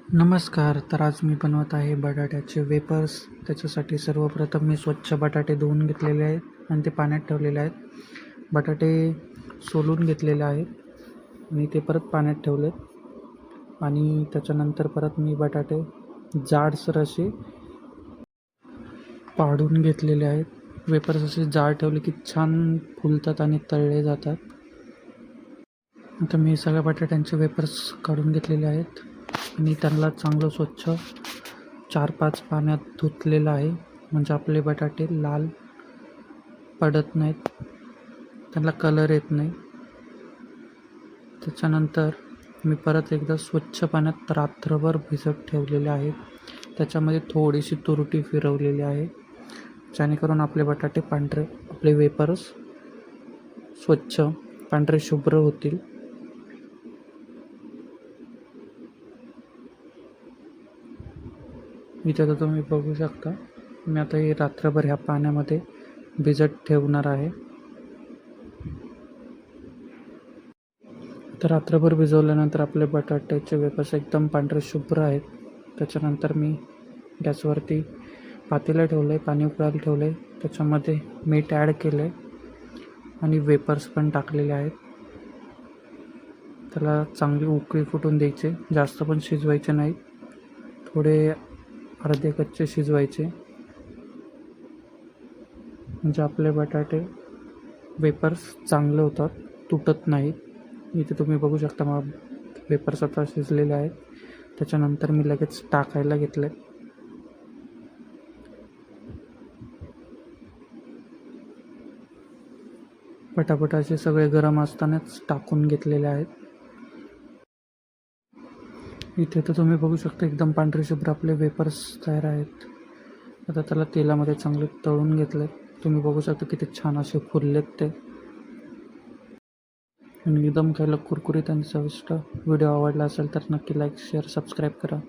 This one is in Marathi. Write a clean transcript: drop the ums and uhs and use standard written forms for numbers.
नमस्कार. तर आज मी बनवत आहे बटाट्याचे वेफर्स. त्याच्यासाठी सर्वप्रथम मी स्वच्छ बटाटे धुवून घेतलेले आहेत आणि ते पाण्यात ठेवलेले आहेत. बटाटे सोलून घेतलेले आहेत आणि ते परत पाण्यात ठेवलेत आणि त्याच्यानंतर परत मी बटाटे जाडसर असे पाडून घेतलेले आहेत. वेफर्स असे जाड ठेवले की छान फुलतात आणि तळले जातात. आता मी सगळ्या बटाट्यांचे वेफर्स काढून घेतलेले आहेत आणि त्यांना चांगलं स्वच्छ 4-5 पाण्यात धुतलेलं आहे, म्हणजे आपले बटाटे लाल पडत नाहीत, त्यांना कलर येत नाही. त्याच्यानंतर मी परत एकदा स्वच्छ पाण्यात रात्रभर भिजत ठेवलेले आहे. त्याच्यामध्ये थोडीशी तुरटी फिरवलेली आहे, जेणेकरून आपले बटाटे आपले वेफर्स स्वच्छ पांढरे शुभ्र होतील. इथे तर तुम्ही बघू शकता, मी आता हे रात्रभर ह्या पाण्यामध्ये भिजत ठेवणार आहे. तर रात्रभर भिजवल्यानंतर आपले बटाट्याचे वेफर्स एकदम पांढरे शुभ्र आहेत. त्याच्यानंतर मी गॅसवरती पातेलं ठेवलं आहे, पाणी उकळायला ठेवलं आहे, त्याच्यामध्ये मीठ ॲड केलं आहे आणि वेफर्स पण टाकलेले आहेत. त्याला चांगली उकळी फुटून द्यायचे, जास्त पण शिजवायचे नाहीत, थोडे अर्धे कच्चे शिजवायचे, म्हणजे आपले बटाटे वेफर्स चांगले होतात, तुटत नाहीत. इथे तुम्ही बघू शकता मग वेफर्स आता शिजलेले आहेत. त्याच्यानंतर मी लगेच टाकायला घेतले. पटापट असे सगळे गरम असतानाच टाकून घेतलेले आहेत. इथे तर तुम्ही बघू शकता एकदम पांढरे शुभ्र आपले वेफर्स तयार आहेत. आता त्याला तेलामध्ये चांगले तळून घेतले. तुम्ही बघू शकता किती छान असे फुललेत ते आणि एकदम खायला कुरकुरीत आणि चविष्ट. व्हिडिओ आवडला असेल तर नक्की लाईक, शेअर, सबस्क्राईब करा.